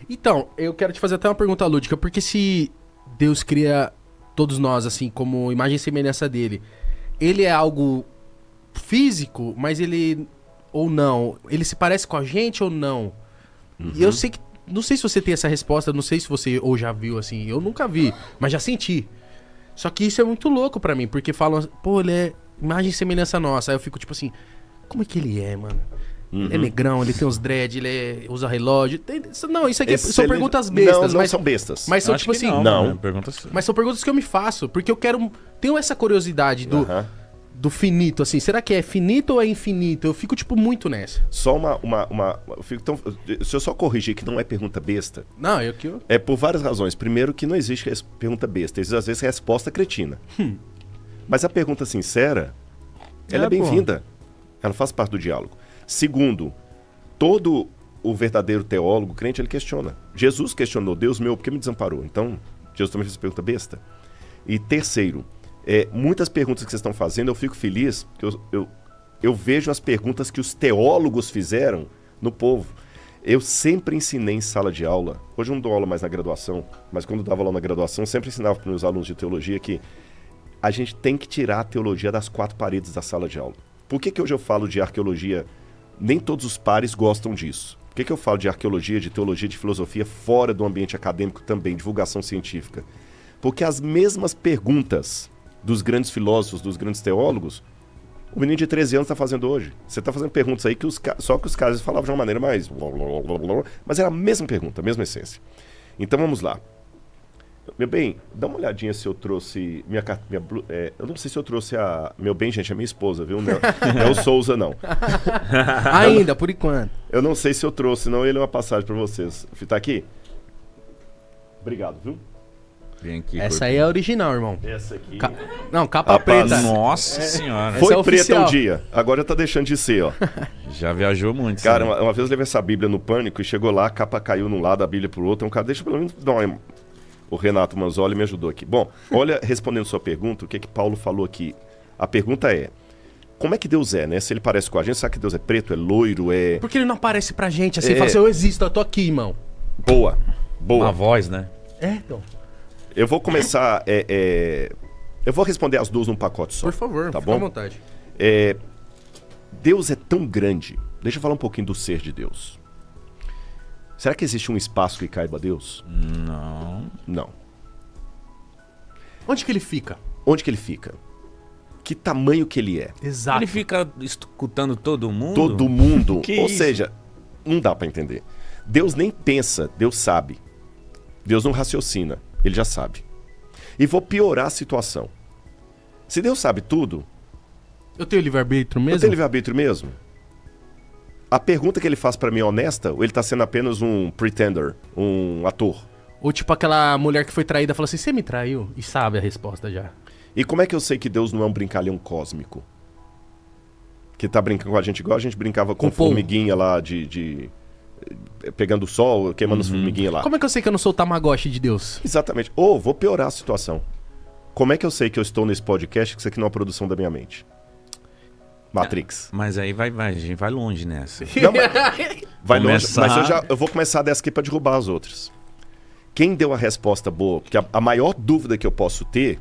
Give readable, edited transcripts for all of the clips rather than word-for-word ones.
Então, eu quero te fazer até uma pergunta lúdica, porque se Deus cria todos nós, assim, como imagem e semelhança dele, ele é algo físico, mas ele... ou não? Ele se parece com a gente ou não? E eu sei que... não sei se você tem essa resposta, não sei se você ou já viu, assim, eu nunca vi, mas já senti. Só que isso é muito louco pra mim, porque falam, pô, ele é imagem e semelhança nossa. Aí eu fico tipo assim, como é que ele é, mano? Ele é negrão, ele tem os dread, usa relógio. Não, isso aqui são perguntas bestas. Não mas são bestas. Mas são tipo assim. Não. Mas são perguntas que eu me faço, porque eu quero. Tenho essa curiosidade do finito, assim. Será que é finito ou é infinito? Eu fico, tipo, muito nessa. Só eu fico tão, se eu só corrigir que não é pergunta besta. Não, É por várias razões. Primeiro, que não existe pergunta besta. Existe, às vezes, resposta cretina. Mas a pergunta sincera, ela é bem-vinda. Ela faz parte do diálogo. Segundo, todo o verdadeiro teólogo, crente, ele questiona. Jesus questionou, Deus meu, por que me desamparou? Então, Jesus também fez pergunta besta. E terceiro, muitas perguntas que vocês estão fazendo, eu fico feliz, porque eu vejo as perguntas que os teólogos fizeram no povo. Eu sempre ensinei em sala de aula, hoje eu não dou aula mais na graduação, mas quando eu dava aula na graduação, eu sempre ensinava para os meus alunos de teologia que a gente tem que tirar a teologia das quatro paredes da sala de aula. Por que hoje eu falo de arqueologia? Nem todos os pares gostam disso. Por que eu falo de arqueologia, de teologia, de filosofia fora do ambiente acadêmico também, divulgação científica? Porque as mesmas perguntas dos grandes filósofos, dos grandes teólogos, o menino de 13 anos está fazendo hoje. Você está fazendo perguntas aí que só que os caras falavam de uma maneira mais... mas era a mesma pergunta, a mesma essência. Então vamos lá. Meu bem, dá uma olhadinha se eu trouxe eu não sei se eu trouxe meu bem, gente, é minha esposa, viu? Não é o Souza, não. Ainda, por enquanto. Eu não sei se eu trouxe, não. Ele é uma passagem para vocês. Tá aqui? Obrigado, viu? Vem aqui, essa aí é a original, irmão. Essa aqui... Não, capa preta. Nossa senhora. Foi é preta um dia. Agora tá deixando de ser, ó. Já viajou muito. Cara, uma vez eu levei essa Bíblia no Pânico e chegou lá, a capa caiu num lado, a Bíblia pro outro. Um cara, deixa pelo menos dar uma... O Renato Manzoli me ajudou aqui. Bom, olha, respondendo sua pergunta, o que Paulo falou aqui? A pergunta é, como é que Deus é, né? Se ele parece com a gente, sabe que Deus é preto, é loiro, é... Por que ele não aparece pra gente assim, fala assim, eu existo, eu tô aqui, irmão. Boa. Uma voz, né? Então. Eu vou começar, eu vou responder as duas num pacote só. Por favor, tá fica bom? à vontade. Deus é tão grande. Deixa eu falar um pouquinho do ser de Deus. Será que existe um espaço que caiba a Deus? Não. Onde que ele fica? Onde que ele fica? Que tamanho que ele é? Exato. Ele fica escutando todo mundo? Todo mundo. Que Ou isso? seja, não dá pra entender. Deus nem pensa, Deus sabe. Deus não raciocina, ele já sabe. E vou piorar a situação. Se Deus sabe tudo... Eu tenho livre-arbítrio mesmo? Eu tenho livre-arbítrio mesmo? A pergunta que ele faz pra mim é honesta ou ele tá sendo apenas um pretender, um ator? Ou tipo aquela mulher que foi traída fala assim, você me traiu? E sabe a resposta já. E como é que eu sei que Deus não é um brincalhão cósmico? Que tá brincando com a gente igual a gente brincava com formiguinha lá pegando o sol, queimando as formiguinhas lá. Como é que eu sei que eu não sou o Tamagotchi de Deus? Exatamente. Ou vou piorar a situação. Como é que eu sei que eu estou nesse podcast que isso aqui não é uma produção da minha mente? Matrix. Mas aí a gente vai longe nessa. Não, vai longe, Começar- mas eu vou começar dessa aqui pra derrubar as outras. Quem deu a resposta boa? Porque a maior dúvida que eu posso ter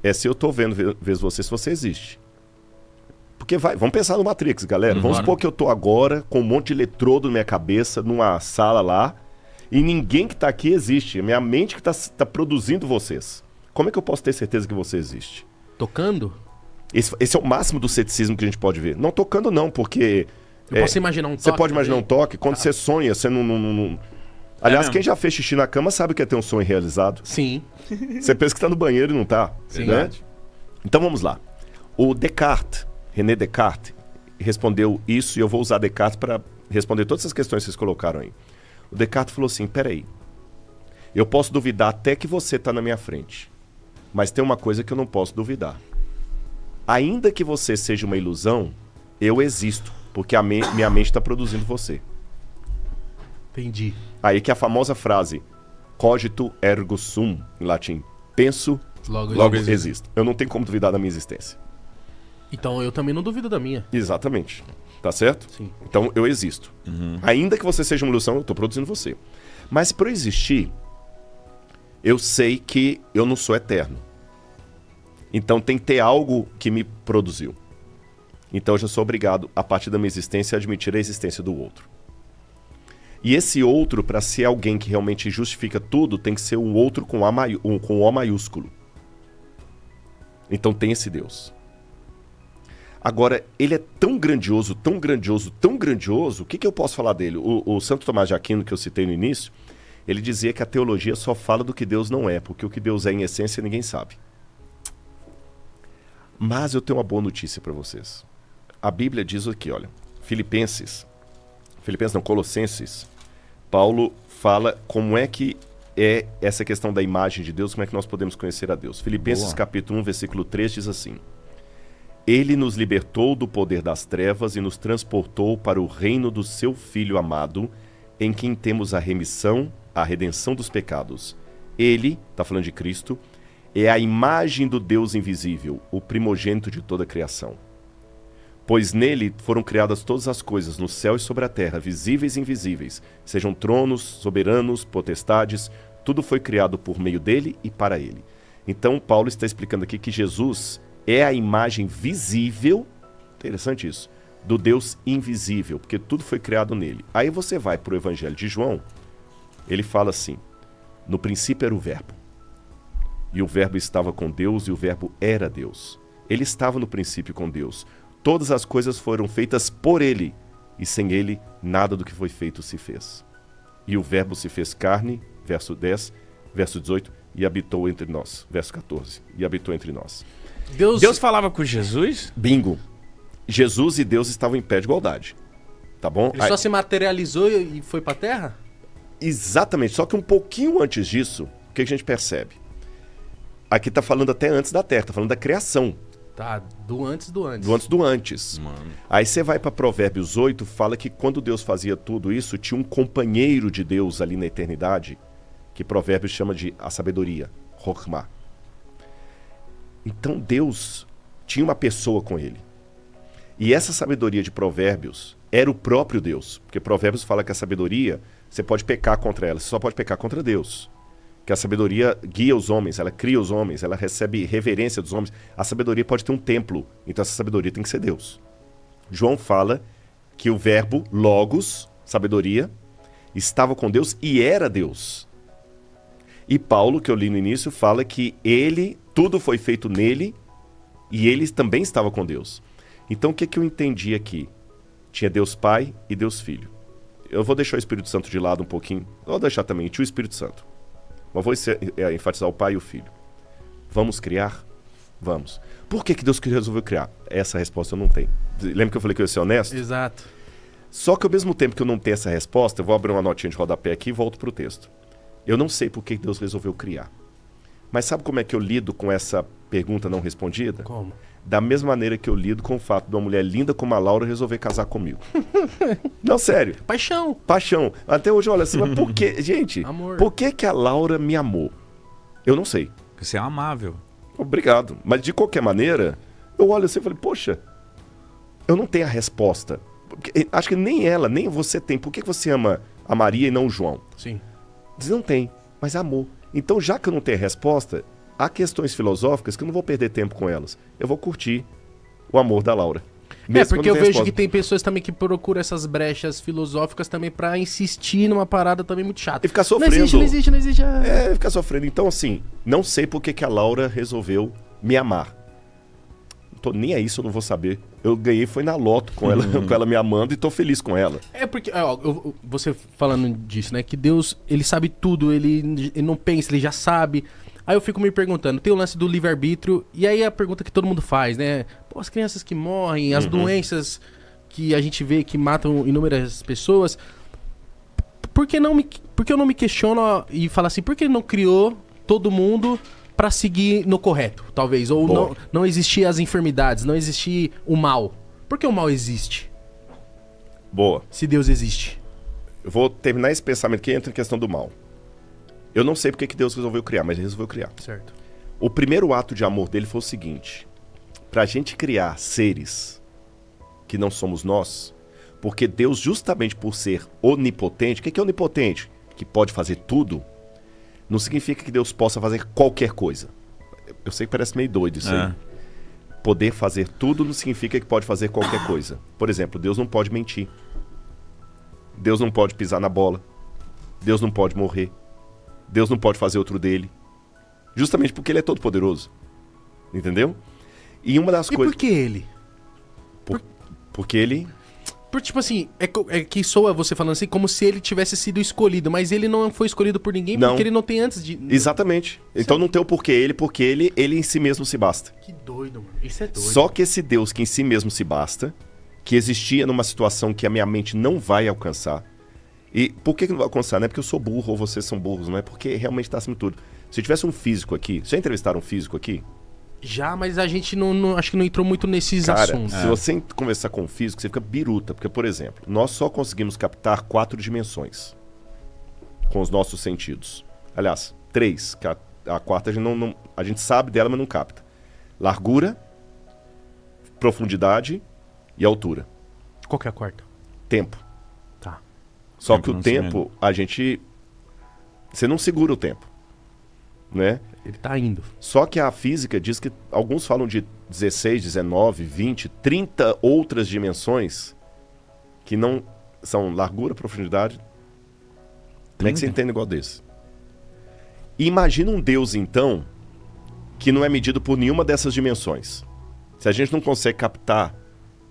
é se eu tô vendo você, se você existe. Porque vamos pensar no Matrix, galera. Vamos supor que eu tô agora com um monte de eletrodo na minha cabeça, numa sala lá, e ninguém que tá aqui existe. É minha mente que tá produzindo vocês. Como é que eu posso ter certeza que você existe? Tocando? Esse é o máximo do ceticismo que a gente pode ver. Não tocando não, porque... Eu posso imaginar um toque? Você pode imaginar um toque. Quando você sonha, você não... Aliás, mesmo? quem já fez xixi na cama sabe o que é ter um sonho realizado. Sim. Você pensa que tá no banheiro e não tá. Sim. Né? Então vamos lá. O Descartes, René Descartes, respondeu isso e eu vou usar Descartes para responder todas essas questões que vocês colocaram aí. O Descartes falou assim, peraí, eu posso duvidar até que você tá na minha frente, mas tem uma coisa que eu não posso duvidar. Ainda que você seja uma ilusão, eu existo, porque minha mente está produzindo você. Entendi. Aí que a famosa frase, cogito ergo sum, em latim, penso, Logo existo. Eu não tenho como duvidar da minha existência. Então eu também não duvido da minha. Exatamente. Tá certo? Sim. Então eu existo. Ainda que você seja uma ilusão, eu estou produzindo você. Mas para eu existir, eu sei que eu não sou eterno. Então tem que ter algo que me produziu. Então eu já sou obrigado, a partir da minha existência, a admitir a existência do outro. E esse outro, para ser alguém que realmente justifica tudo, tem que ser um outro com O maiúsculo. Então tem esse Deus. Agora, ele é tão grandioso, tão grandioso, tão grandioso, o que eu posso falar dele? O Santo Tomás de Aquino, que eu citei no início, ele dizia que a teologia só fala do que Deus não é, porque o que Deus é em essência ninguém sabe. Mas eu tenho uma boa notícia para vocês. A Bíblia diz aqui, olha, Colossenses, Paulo fala como é que é essa questão da imagem de Deus, como é que nós podemos conhecer a Deus. Filipenses capítulo 1, versículo 3 diz assim: Ele nos libertou do poder das trevas e nos transportou para o reino do seu Filho amado, em quem temos a remissão, a redenção dos pecados. Ele, está falando de Cristo, é a imagem do Deus invisível, o primogênito de toda a criação. Pois nele foram criadas todas as coisas, no céu e sobre a terra, visíveis e invisíveis, sejam tronos, soberanos, potestades, tudo foi criado por meio dele e para ele. Então, Paulo está explicando aqui que Jesus é a imagem visível, interessante isso, do Deus invisível, porque tudo foi criado nele. Aí você vai para o Evangelho de João, ele fala assim: no princípio era o Verbo, e o Verbo estava com Deus, e o Verbo era Deus. Ele estava no princípio com Deus. Todas as coisas foram feitas por ele, e sem ele, nada do que foi feito se fez. E o Verbo se fez carne, verso 10, verso 18, e habitou entre nós, verso 14, e habitou entre nós. Deus falava com Jesus? Bingo. Jesus e Deus estavam em pé de igualdade, tá bom? Ele só se materializou e foi pra Terra? Exatamente, só que um pouquinho antes disso, o que a gente percebe? Aqui está falando até antes da Terra, está falando da criação. Tá, do antes do antes. Do antes do antes. Mano. Aí você vai para Provérbios 8, fala que quando Deus fazia tudo isso, tinha um companheiro de Deus ali na eternidade, que Provérbios chama de a sabedoria, Chokhmah. Então Deus tinha uma pessoa com ele. E essa sabedoria de Provérbios era o próprio Deus. Porque Provérbios fala que a sabedoria, você pode pecar contra ela, você só pode pecar contra Deus. Que a sabedoria guia os homens, ela cria os homens, ela recebe reverência dos homens. A sabedoria pode ter um templo, então essa sabedoria tem que ser Deus. João fala que o verbo, logos, sabedoria, estava com Deus e era Deus. E Paulo, que eu li no início, fala que ele, tudo foi feito nele e ele também estava com Deus. Então o que eu entendi aqui? Tinha Deus Pai e Deus Filho. Eu vou deixar o Espírito Santo de lado um pouquinho, vou deixar também, tinha o Espírito Santo. Mas vou enfatizar o Pai e o Filho. Vamos criar? Vamos. Por que Deus resolveu criar? Essa resposta eu não tenho. Lembra que eu falei que eu ia ser honesto? Exato. Só que ao mesmo tempo que eu não tenho essa resposta, eu vou abrir uma notinha de rodapé aqui e volto para o texto. Eu não sei por que Deus resolveu criar. Mas sabe como é que eu lido com essa pergunta não respondida? Como? Da mesma maneira que eu lido com o fato de uma mulher linda como a Laura resolver casar comigo. Não, sério. Paixão. Paixão. Até hoje, olha assim, mas por que, gente, Amor. por que a Laura me amou? Eu não sei. Porque você é amável. Obrigado. Mas de qualquer maneira, eu olho assim e falei, poxa, eu não tenho a resposta. Acho que nem ela, nem você tem. Por que você ama a Maria e não o João? Sim. Diz, não tem, mas amor. Então, já que eu não tenho a resposta, há questões filosóficas que eu não vou perder tempo com elas. Eu vou curtir o amor da Laura. Mesmo Porque eu quando tem vejo resposta. que tem pessoas também que procuram essas brechas filosóficas também pra insistir numa parada também muito chata. E ficar sofrendo. Não existe. Ficar sofrendo. Então, assim, não sei por que a Laura resolveu me amar. Não tô nem aí se eu não vou saber. Eu ganhei foi na loto com ela, com ela me amando e tô feliz com ela. É porque, você falando disso, né? Que Deus, ele sabe tudo, ele não pensa, ele já sabe. Aí eu fico me perguntando, tem o lance do livre-arbítrio, e aí a pergunta que todo mundo faz, né? Pô, as crianças que morrem, as doenças que a gente vê que matam inúmeras pessoas, por que eu não me questiono e falo assim, por que ele não criou todo mundo pra seguir no correto, talvez? Ou não existir as enfermidades, não existir o mal. Por que o mal existe? Boa. Se Deus existe. Eu vou terminar esse pensamento que entra em questão do mal. Eu não sei porque que Deus resolveu criar, mas ele resolveu criar. Certo. O primeiro ato de amor dele foi o seguinte: pra gente criar seres que não somos nós, porque Deus, justamente por ser onipotente, o que é onipotente? que pode fazer tudo, não significa que Deus possa fazer qualquer coisa. Eu sei que parece meio doido isso aí. Poder fazer tudo não significa que pode fazer qualquer coisa. Por exemplo, Deus não pode mentir. Deus não pode pisar na bola. Deus não pode morrer. Deus não pode fazer outro dele. Justamente porque ele é todo poderoso. Entendeu? E uma das coisas... por que ele? Porque ele... Tipo assim, é que soa você falando assim como se ele tivesse sido escolhido, mas ele não foi escolhido por ninguém porque ele não tem antes de... Exatamente. Então não tem o porquê ele, porque ele em si mesmo se basta. Que doido, mano. Isso é doido. Só que esse Deus que em si mesmo se basta, que existia numa situação que a minha mente não vai alcançar. E por que não vai alcançar? Não é porque eu sou burro ou vocês são burros, não é porque realmente está acima de tudo. Se tivesse um físico aqui... Já entrevistaram um físico aqui? Já, mas a gente acho que não entrou muito nesses Cara, assuntos. se você conversar com um físico, você fica biruta. Porque, por exemplo, nós só conseguimos captar 4 dimensões com os nossos sentidos. Aliás, 3. Que a quarta a gente sabe dela, mas não capta. Largura, profundidade e altura. Qual que é a quarta? Tempo. Tá. Só que o tempo, você não segura o tempo, né? Ele tá indo. Só que a física diz que alguns falam de 16, 19, 20, 30 outras dimensões que não são largura, profundidade. Como é que você entende um negócio desse? E imagina um Deus, então, que não é medido por nenhuma dessas dimensões. Se a gente não consegue captar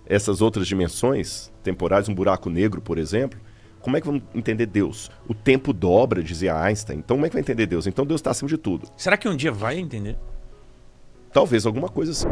essas outras dimensões temporais, um buraco negro, por exemplo, como é que vamos entender Deus? O tempo dobra, dizia Einstein. Então como é que vai entender Deus? Então Deus está acima de tudo. Será que um dia vai entender? Talvez alguma coisa assim.